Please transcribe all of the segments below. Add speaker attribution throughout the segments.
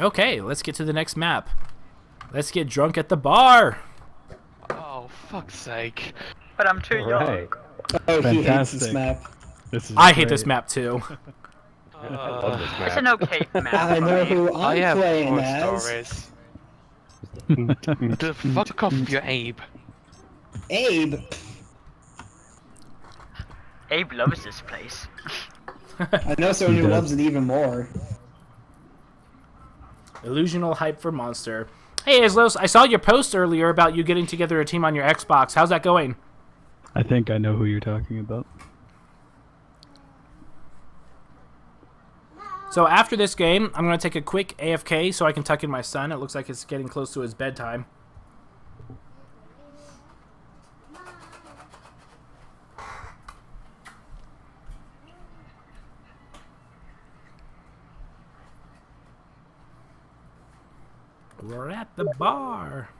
Speaker 1: Okay, let's get to the next map. Let's get drunk at the bar.
Speaker 2: Oh, fuck's sake.
Speaker 3: But I'm too young.
Speaker 4: Oh, he hates
Speaker 5: Fantastic.
Speaker 4: this map.
Speaker 1: I hate this map too.
Speaker 2: I love this
Speaker 3: It's an okay map.
Speaker 4: I
Speaker 3: for
Speaker 4: know
Speaker 3: me.
Speaker 4: who
Speaker 2: I
Speaker 4: I'm
Speaker 2: have
Speaker 4: playing
Speaker 2: horror
Speaker 4: as.
Speaker 2: stories. Fuck off, you Abe.
Speaker 4: Abe.
Speaker 3: Abe loves this place.
Speaker 4: I know someone who loves it even more.
Speaker 1: Illusional hype for Monster. Hey, Islos, I saw your post earlier about you getting together a team on your Xbox. How's that going?
Speaker 5: I think I know who you're talking about.
Speaker 1: So after this game, I'm going to take a quick AFK so I can tuck in my son. It looks like it's getting close to his bedtime. We're at the bar.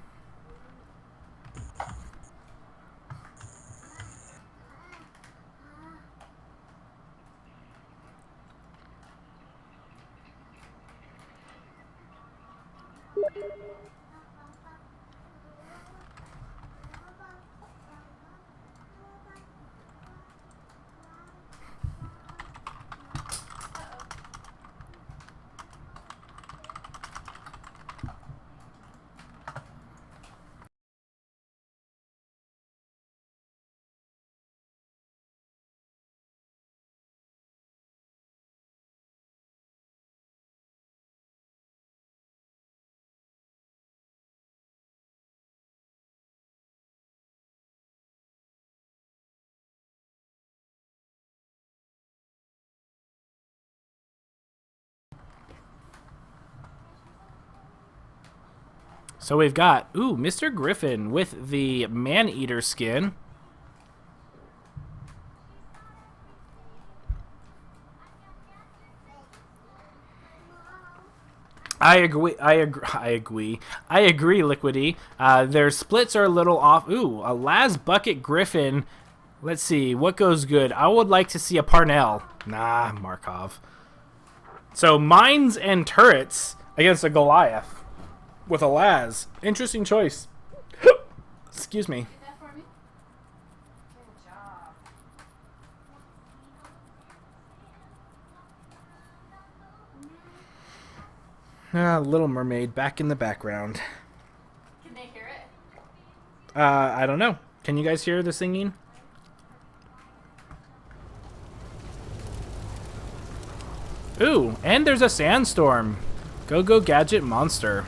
Speaker 1: So we've got, Mr. Griffin with the man-eater skin. I agree, Liquidy. Their splits are a little off. Ooh, a Laz Bucket Griffin. Let's see, what goes good? I would like to see a Parnell. Nah, Markov. So, mines and turrets against a Goliath. With a Laz. Interesting choice. Excuse me. Little Mermaid back in the background.
Speaker 6: Can they hear it?
Speaker 1: I don't know. Can you guys hear the singing? Ooh, and there's a sandstorm. Go Gadget Monster.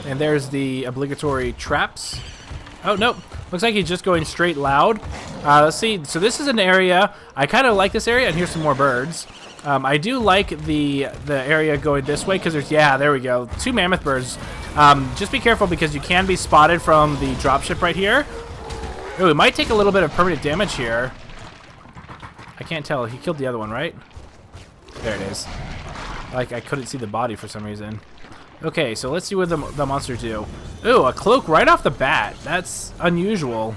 Speaker 1: And there's the obligatory traps. Oh, no. Looks like he's just going straight loud. Let's see. So this is an area. I kind of like this area. And here's some more birds. I do like the area going this way because there's, yeah, there we go. 2 mammoth birds. Just be careful because you can be spotted from the dropship right here. Oh, it might take a little bit of permanent damage here. I can't tell. He killed the other one, right? There it is. Like, I couldn't see the body for some reason. Okay, so let's see what the monsters do. Ooh, a cloak right off the bat. That's unusual.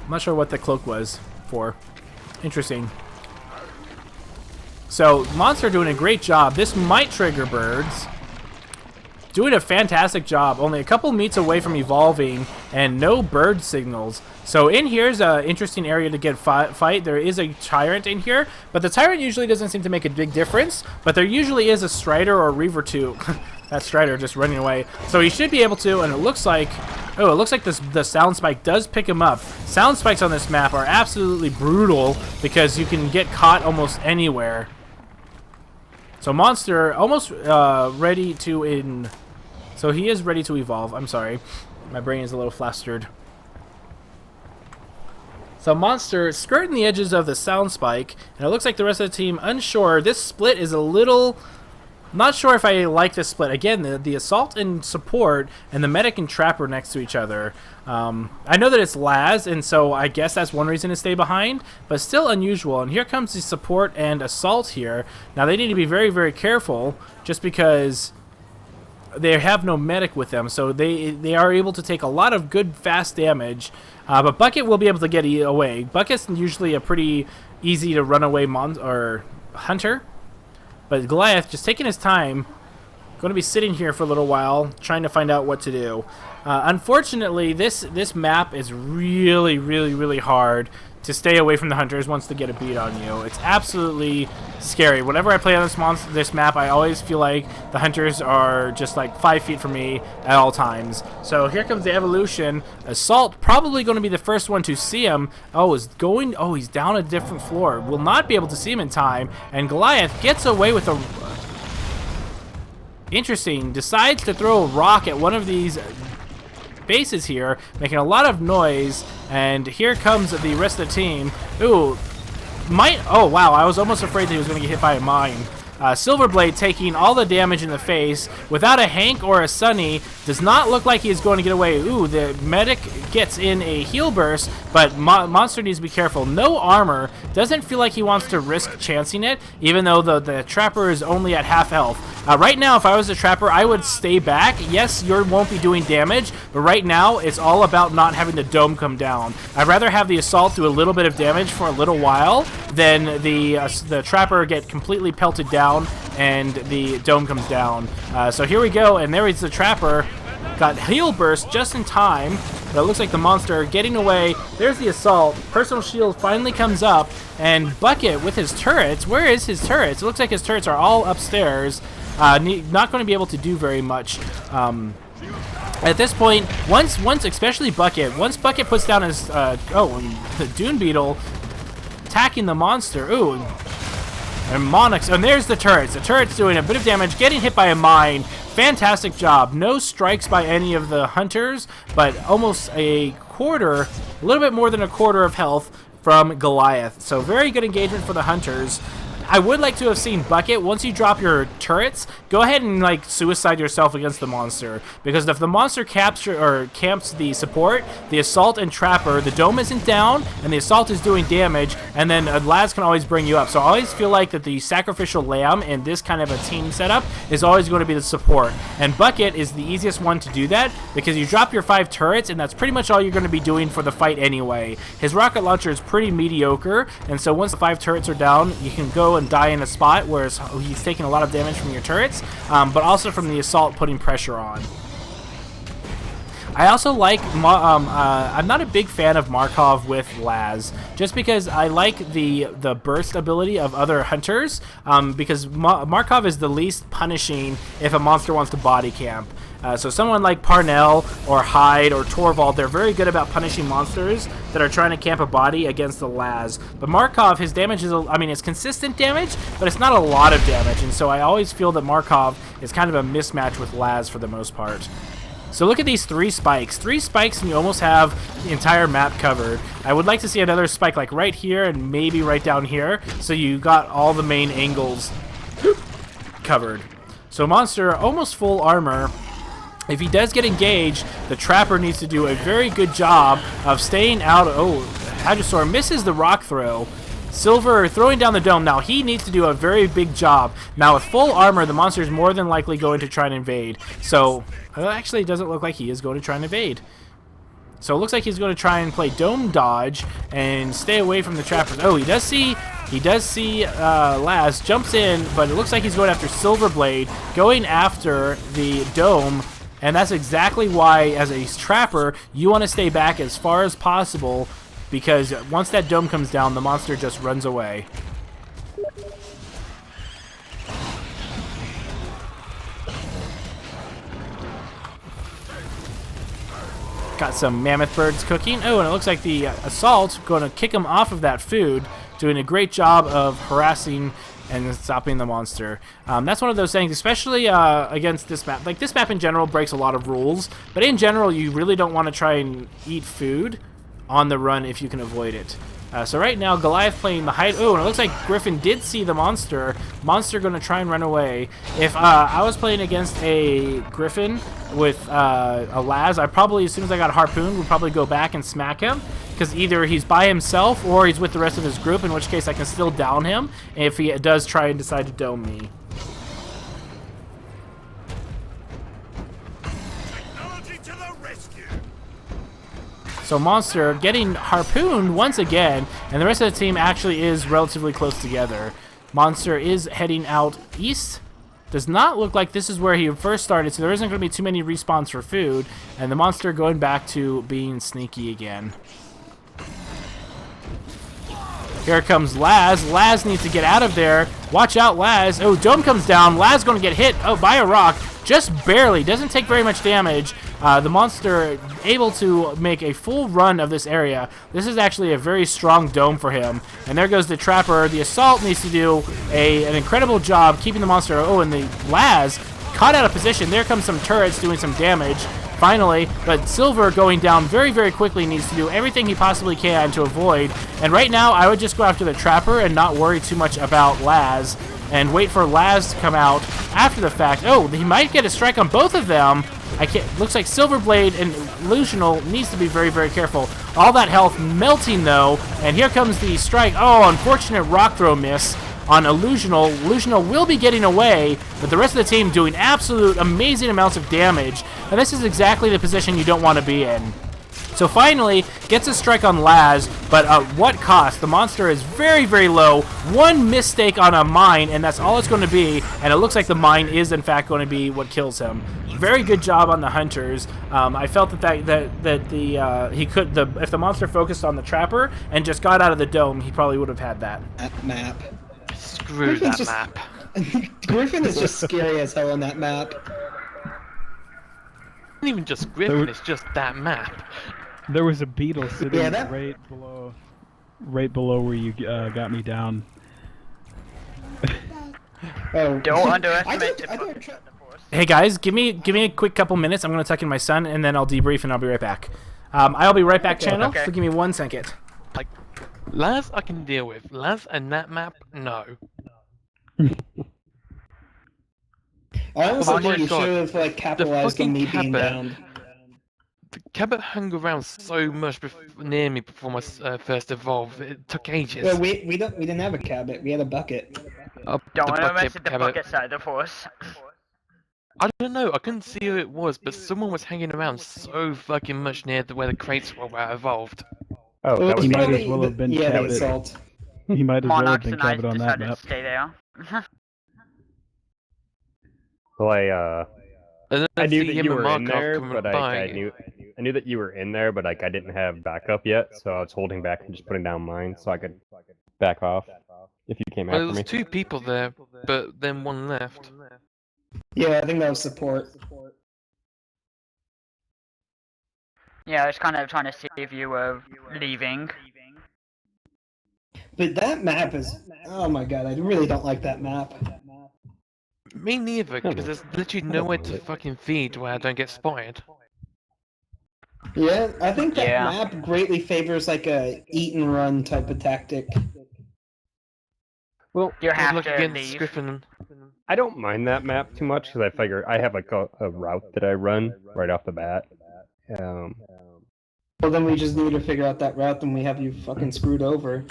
Speaker 1: I'm not sure what the cloak was for. Interesting. So, monster doing a great job. This might trigger birds. Doing a fantastic job. Only a couple meets away from evolving and no bird signals. So in here's an interesting area to get fight. There is a tyrant in here, but the tyrant usually doesn't seem to make a big difference. But there usually is a strider or a reaver too. That strider just running away. So he should be able to, and it looks like, oh, it looks like the sound spike does pick him up. Sound spikes on this map are absolutely brutal because you can get caught almost anywhere. So monster almost ready to so he is ready to evolve. I'm sorry, my brain is a little flustered. So monster skirting the edges of the sound spike, and it looks like the rest of the team unsure. This split is a little, not sure if I like this split. Again, the assault and support and the medic and trapper next to each other. I know that it's Laz, and so I guess that's one reason to stay behind, but still unusual. And here comes the support and assault here. Now they need to be very, very careful, just because they have no medic with them, so they are able to take a lot of good fast damage. But Bucket will be able to get away. Bucket's usually a pretty easy to run away hunter, but Goliath just taking his time. Going to be sitting here for a little while, trying to find out what to do. Unfortunately, this map is really hard to stay away from the hunters once they get a beat on you. It's absolutely scary. Whenever I play on this map, I always feel like the hunters are just like 5 feet from me at all times. So here comes the evolution. Assault probably going to be the first one to see him. Oh, he's down a different floor. Will not be able to see him in time. And Goliath gets away with a... Interesting. Decides to throw a rock at one of these bases here, making a lot of noise, and here comes the rest of the team. Ooh, oh wow, I was almost afraid that he was going to get hit by a mine. Silverblade taking all the damage in the face without a Hank or a Sunny. Does not look like he's going to get away. Ooh, the medic gets in a heal burst, but Monster needs to be careful. No armor. Doesn't feel like he wants to risk chancing it, even though the Trapper is only at half health. Right now, if I was a Trapper, I would stay back. Yes, you won't be doing damage, but right now, it's all about not having the dome come down. I'd rather have the Assault do a little bit of damage for a little while than the Trapper get completely pelted down and the dome comes down. So here we go, and there is the Trapper. Got heal burst just in time, but it looks like the Monster getting away. There's the Assault. Personal shield finally comes up, and Bucket with his turrets. Where is his turrets? It looks like his turrets are all upstairs. Not going to be able to do very much. At this point, once especially Bucket, once Bucket puts down his the Dune Beetle attacking the Monster. Ooh, and Monix, and there's the turrets. The turret's doing a bit of damage, getting hit by a mine. Fantastic job. No strikes by any of the hunters, but almost a little bit more than a quarter of health from Goliath. So very good engagement for the hunters. I would like to have seen Bucket, once you drop your turrets, go ahead and like suicide yourself against the Monster, because if the Monster camps the support, the Assault and Trapper, the dome isn't down and the Assault is doing damage, and then Laz can always bring you up. So I always feel like that the sacrificial lamb in this kind of a team setup is always going to be the support, and Bucket is the easiest one to do that because you drop your 5 turrets and that's pretty much all you're going to be doing for the fight anyway. His rocket launcher is pretty mediocre, and so once the 5 turrets are down, you can go and die in a spot where he's taking a lot of damage from your turrets, but also from the Assault putting pressure on. I also like, I'm not a big fan of Markov with Laz, just because I like the burst ability of other hunters, because Markov is the least punishing if a monster wants to body camp. So someone like Parnell or Hyde or Torvald, they're very good about punishing monsters that are trying to camp a body against the Laz. But Markov, his damage is, it's consistent damage, but it's not a lot of damage. And so I always feel that Markov is kind of a mismatch with Laz for the most part. So look at these 3 spikes. 3 spikes and you almost have the entire map covered. I would like to see another spike like right here and maybe right down here, so you got all the main angles covered. So Monster, almost full armor. If he does get engaged, the Trapper needs to do a very good job of staying out. Oh, Hadrosaur misses the rock throw. Silver throwing down the dome. Now he needs to do a very big job. Now with full armor, the Monster is more than likely going to try and invade. So actually, it doesn't look like he is going to try and invade. So it looks like he's going to try and play dome dodge and stay away from the Trappers. Oh, he does see Laz, jumps in, but it looks like he's going after Silverblade, going after the dome. And that's exactly why, as a Trapper, you want to stay back as far as possible, because once that dome comes down, the Monster just runs away. Got some mammoth birds cooking. Oh, and it looks like the Assault going to kick him off of that food, doing a great job of harassing and stopping the Monster. That's one of those things, especially against this map. Like, this map in general breaks a lot of rules, but in general, you really don't want to try and eat food on the run if you can avoid it. So right now, Goliath playing the hide. Oh, and it looks like Griffin did see the Monster. Monster going to try and run away. If I was playing against a Griffin with a Laz, I probably, as soon as I got a Harpoon, would probably go back and smack him, because either he's by himself or he's with the rest of his group, in which case I can still down him if he does try and decide to dome me. So Monster getting harpooned once again, and the rest of the team actually is relatively close together. Monster is heading out east. Does not look like this is where he first started, so there isn't going to be too many respawns for food. And the Monster going back to being sneaky again. Here comes Laz. Laz needs to get out of there. Watch out, Laz. Oh, Dome comes down. Laz going to get hit by a rock. Just barely. Doesn't take very much damage. The Monster able to make a full run of this area. This is actually a very strong dome for him. And there goes the Trapper. The Assault needs to do an incredible job keeping the Monster. Oh, and the Laz caught out of position. There comes some turrets doing some damage. Finally, but Silver going down very, very quickly needs to do everything he possibly can to avoid. And right now, I would just go after the Trapper and not worry too much about Laz and wait for Laz to come out after the fact. Oh, he might get a strike on both of them. Looks like Silverblade and Illusional needs to be very, very careful. All that health melting though, and here comes the strike. Oh, unfortunate rock throw miss on Illusional. Illusional will be getting away, but the rest of the team doing absolute amazing amounts of damage. And this is exactly the position you don't want to be in. So finally, gets a strike on Laz, but at what cost? The Monster is very, very low. One mistake on a mine, and that's all it's going to be. And it looks like the mine is, in fact, going to be what kills him. Very good job on the Hunters. I felt if the Monster focused on the Trapper and just got out of the dome, he probably would have had that.
Speaker 4: That map.
Speaker 2: Screw that map.
Speaker 4: Griffin is just scary as hell on that map.
Speaker 2: Not even just Griffin, it's just that map.
Speaker 5: There was a beetle sitting
Speaker 4: Yeah, that-
Speaker 5: right below where you got me down.
Speaker 4: Oh,
Speaker 3: Don't underestimate the
Speaker 4: I
Speaker 3: fucking
Speaker 4: don't try-
Speaker 3: Force.
Speaker 1: Hey guys, give me a quick couple minutes. I'm going to tuck in my son, and then I'll debrief, and I'll be right back. I'll be right back, channel,
Speaker 3: Okay.
Speaker 1: so give me 1 second.
Speaker 2: Like, Laz I can deal with. Laz and that map, no.
Speaker 4: Honestly,
Speaker 2: Oh my
Speaker 4: you
Speaker 2: God.
Speaker 4: should have like capitalized on me being down.
Speaker 2: The Cabot hung around so much near me before my first evolve. It took ages.
Speaker 4: Well, we didn't have a cabot. We had a bucket.
Speaker 2: Oh,
Speaker 3: Don't
Speaker 2: the
Speaker 3: underestimate the
Speaker 2: Cabot.
Speaker 3: bucket side of the Force.
Speaker 2: I don't know, I couldn't see who it was, but someone was hanging around so fucking much near where the crates were where I evolved.
Speaker 7: Oh,
Speaker 4: Well,
Speaker 7: that was
Speaker 5: He might
Speaker 4: probably
Speaker 5: as well have been
Speaker 4: the
Speaker 5: Cabot.
Speaker 4: assault.
Speaker 5: He might as well have
Speaker 3: Monarchs
Speaker 5: been
Speaker 3: and I
Speaker 5: Cabot on that
Speaker 3: decided
Speaker 5: map.
Speaker 3: to stay there.
Speaker 7: well, I
Speaker 2: And then
Speaker 7: I knew
Speaker 2: see
Speaker 7: that
Speaker 2: him
Speaker 7: you
Speaker 2: and
Speaker 7: were in
Speaker 2: Markov
Speaker 7: there,
Speaker 2: coming
Speaker 7: but
Speaker 2: by.
Speaker 7: I knew that you were in there, but like I didn't have backup yet, so I was holding back and just putting down mine so I could back off if you came
Speaker 2: Well,
Speaker 7: after
Speaker 2: there was
Speaker 7: me.
Speaker 2: 2 people there, but then 1 left.
Speaker 4: Yeah, I think that was support.
Speaker 3: Yeah, I was kind of trying to see if you were leaving.
Speaker 4: But that map is. Oh my god, I really don't like that map.
Speaker 2: Me neither, because there's literally nowhere to fucking feed where I don't get spotted.
Speaker 4: Yeah, I think that
Speaker 3: Yeah.
Speaker 4: map greatly favors like a eat and run type of tactic.
Speaker 7: Well,
Speaker 3: You have
Speaker 2: Look
Speaker 3: to
Speaker 2: against
Speaker 3: leave.
Speaker 2: Griffin.
Speaker 7: I don't mind that map too much because I figure I have like a route that I run right off the bat.
Speaker 4: Well, then we just need to figure out that route, and we have you fucking screwed over.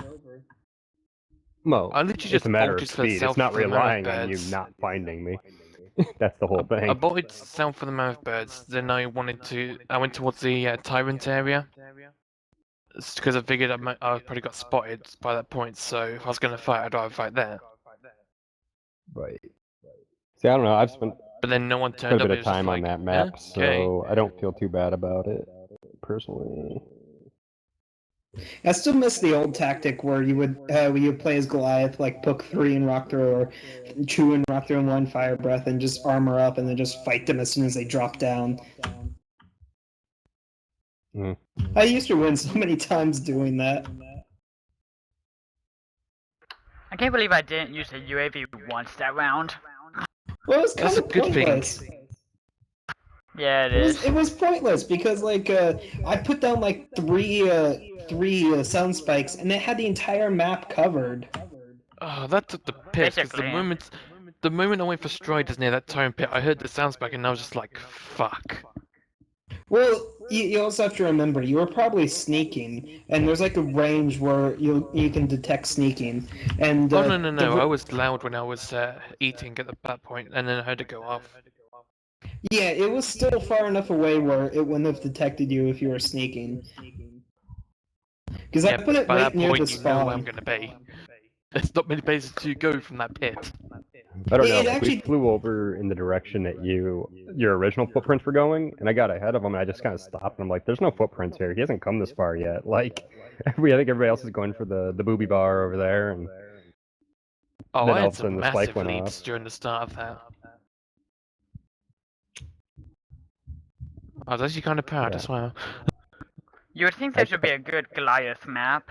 Speaker 7: Well,
Speaker 2: I literally
Speaker 7: it's
Speaker 2: just
Speaker 7: a matter of
Speaker 2: bolted to the
Speaker 7: speed. It's
Speaker 2: south
Speaker 7: not
Speaker 2: of the
Speaker 7: relying on you
Speaker 2: Birds.
Speaker 7: not finding me. That's the whole thing.
Speaker 2: I bolted south for the Mouth Birds, then I went towards the Tyrant area. It's because I figured I probably got spotted by that point, so if I was going to fight, I'd rather fight there.
Speaker 7: Right. See, I don't know. I've spent
Speaker 2: But then no one
Speaker 7: quite
Speaker 2: turned
Speaker 7: a
Speaker 2: up.
Speaker 7: bit
Speaker 2: It
Speaker 7: of
Speaker 2: was just
Speaker 7: time on
Speaker 2: like,
Speaker 7: that map,
Speaker 2: okay.
Speaker 7: so I don't feel too bad about it personally.
Speaker 4: I still miss the old tactic where you would play as Goliath, like Pook 3 and Rock Throw, or Chew and Rock Throw and 1 Fire Breath, and just armor up and then just fight them as soon as they drop down.
Speaker 7: Mm.
Speaker 4: I used to win so many times doing that.
Speaker 3: I can't believe I didn't use the UAV once that round.
Speaker 4: Well, it was kind
Speaker 2: That's a
Speaker 4: of
Speaker 2: good thing.
Speaker 4: pointless.
Speaker 3: Yeah, it is.
Speaker 4: It was pointless because like I put down like three sun spikes and it had the entire map covered.
Speaker 2: Oh, that took the piss, because
Speaker 3: Basically.
Speaker 2: the moment I went for Striders near that Tyrant pit, I heard the sounds back and I was just like, fuck.
Speaker 4: Well, you also have to remember you were probably sneaking, and there's like a range where you can detect sneaking. And
Speaker 2: Oh, no, I was loud when I was eating at that point, and then I heard it go off.
Speaker 4: yeah, it was still far enough away where it wouldn't have detected you if you were sneaking. Because I put it
Speaker 2: by
Speaker 4: right
Speaker 2: that
Speaker 4: near the
Speaker 2: point, you know where I'm
Speaker 4: spawn.
Speaker 2: going to be. There's not many places to go from that pit.
Speaker 7: I don't know.
Speaker 4: It
Speaker 7: Like,
Speaker 4: actually-
Speaker 7: we flew over in the direction that your original footprints were going, and I got ahead of him, and I just kind of stopped, and I'm like, "There's no footprints here. He hasn't come this far yet." Like, I think everybody else is going for the booby bar over there, and
Speaker 2: Oh,
Speaker 7: then
Speaker 2: I
Speaker 7: all
Speaker 2: had
Speaker 7: of a sudden
Speaker 2: some
Speaker 7: the spike
Speaker 2: massive
Speaker 7: went
Speaker 2: leaps
Speaker 7: off.
Speaker 2: during the start of that. I was actually kind of proud
Speaker 7: Yeah.
Speaker 2: as well.
Speaker 3: You would think there should be a good Goliath map.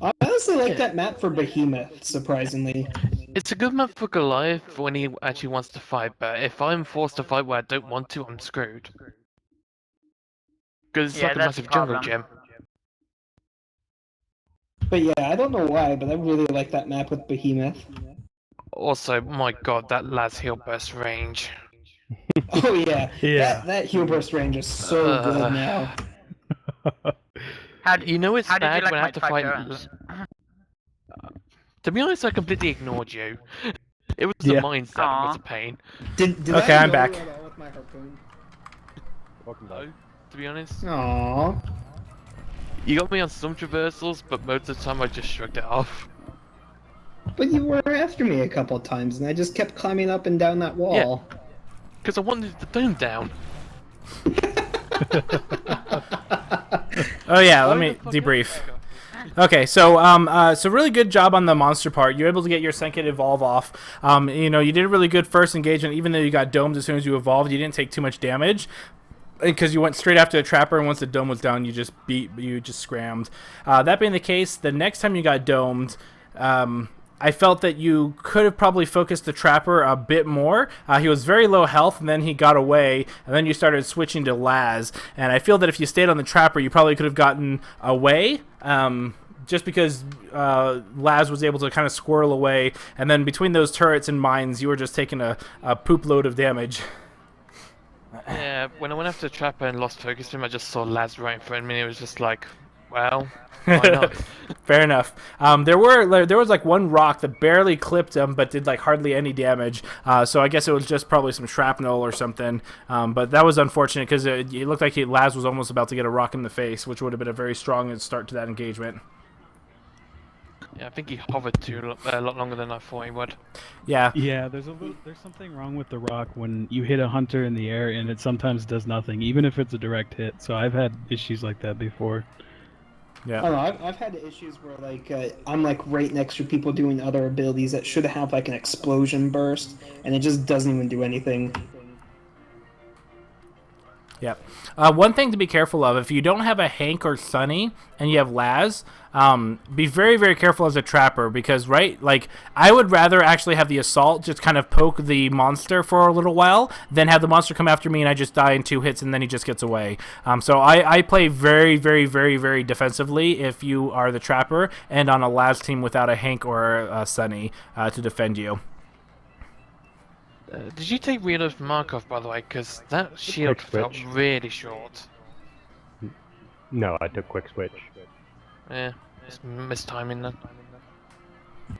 Speaker 4: I honestly like that map for Behemoth, surprisingly.
Speaker 2: It's a good map for Goliath when he actually wants to fight, but if I'm forced to fight where I don't want to, I'm screwed. Because it's
Speaker 3: Yeah,
Speaker 2: like a
Speaker 3: that's the
Speaker 2: massive jungle
Speaker 3: problem.
Speaker 2: gym.
Speaker 4: But yeah, I don't know why, but I really like that map with Behemoth.
Speaker 2: Also, my god, that Laz Hill burst range.
Speaker 4: Oh yeah,
Speaker 5: Yeah.
Speaker 4: that heal burst range is so good now.
Speaker 2: You know it's
Speaker 3: How did you
Speaker 2: bad
Speaker 3: like
Speaker 2: when I
Speaker 3: my
Speaker 2: have to
Speaker 3: fight
Speaker 2: fight.
Speaker 3: turns?
Speaker 2: To be honest, I completely ignored you. It was
Speaker 5: Yeah.
Speaker 2: the mindset that was a pain.
Speaker 4: Did
Speaker 1: Okay,
Speaker 4: I
Speaker 1: I'm
Speaker 4: know
Speaker 1: back.
Speaker 4: you at all with my harpoon?
Speaker 7: Welcome
Speaker 2: No,
Speaker 7: back.
Speaker 2: to be honest.
Speaker 4: Aww.
Speaker 2: You got me on some traversals, but most of the time I just shrugged it off.
Speaker 4: But you were after me a couple of times, and I just kept climbing up and down that wall.
Speaker 2: Because I wanted the dome down.
Speaker 1: Oh yeah, let
Speaker 2: Why
Speaker 1: me
Speaker 2: the fuck
Speaker 1: debrief.
Speaker 2: else?
Speaker 1: Okay, so so really good job on the monster part. You're able to get your Senket evolve off. You know, you did a really good first engagement, even though you got domed as soon as you evolved. You didn't take too much damage because you went straight after the trapper, and once the dome was down, you just scrammed. That being the case, the next time you got domed, I felt that you could have probably focused the trapper a bit more. He was very low health, and then he got away, and then you started switching to Laz. And I feel that if you stayed on the trapper, you probably could have gotten away. Just because Laz was able to kind of squirrel away, and then between those turrets and mines, you were just taking a poop load of damage.
Speaker 2: Yeah, when I went after the trapper and lost focus to him, I just saw Laz right in front of me, and it was just like, well, why not?
Speaker 1: Fair enough. There was like one rock that barely clipped him, but did like hardly any damage. So I guess it was just probably some shrapnel or something. But that was unfortunate because it looked like Laz was almost about to get a rock in the face, which would have been a very strong start to that engagement.
Speaker 2: Yeah, I think he hovered a lot longer than I thought he would.
Speaker 1: Yeah.
Speaker 5: Yeah, there's something wrong with the rock when you hit a hunter in the air and it sometimes does nothing, even if it's a direct hit. So I've had issues like that before.
Speaker 1: Yeah.
Speaker 4: I don't know, I've had issues where like I'm like right next to people doing other abilities that should have like an explosion burst, and it just doesn't even do anything.
Speaker 1: Yep. One thing to be careful of, if you don't have a Hank or Sunny and you have Laz, be very, very careful as a trapper because, right, like, I would rather actually have the Assault just kind of poke the monster for a little while than have the monster come after me and I just die in 2 hits and then he just gets away. So I play very, very, very, very defensively if you are the trapper and on a Laz team without a Hank or a Sunny to defend you.
Speaker 2: Did you take Reload from Markov, by the way? Because that shield
Speaker 7: Quick
Speaker 2: felt
Speaker 7: switch.
Speaker 2: really short.
Speaker 7: No, I took quick switch.
Speaker 2: Yeah, just mistiming then.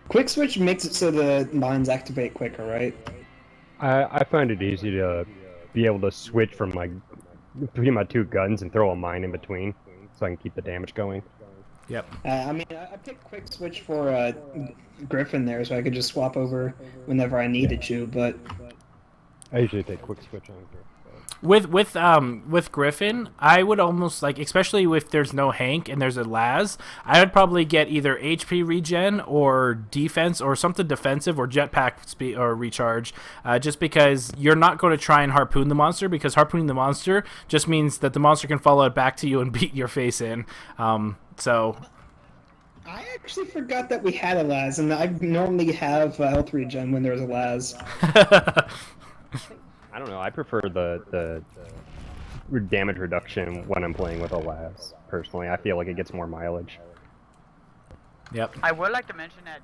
Speaker 4: Quick switch makes it so the mines activate quicker, right?
Speaker 7: I find it easy to be able to switch from between my 2 guns and throw a mine in between, so I can keep the damage going.
Speaker 1: Yep.
Speaker 4: I mean, I picked quick switch for Griffin there, so I could just swap over whenever I needed to. But
Speaker 7: I usually take quick switch on here.
Speaker 1: With Griffin, I would almost like, especially if there's no Hank and there's a Laz, I would probably get either HP regen or defense or something defensive or jetpack speed or recharge, just because you're not going to try and harpoon the monster, because harpooning the monster just means that the monster can follow it back to you and beat your face in. So.
Speaker 4: I actually forgot that we had a Laz, and I normally have health regen when there's a Laz.
Speaker 7: I don't know. I prefer the damage reduction when I'm playing with a Laz. Personally, I feel like it gets more mileage.
Speaker 1: Yep.
Speaker 3: I would like to mention that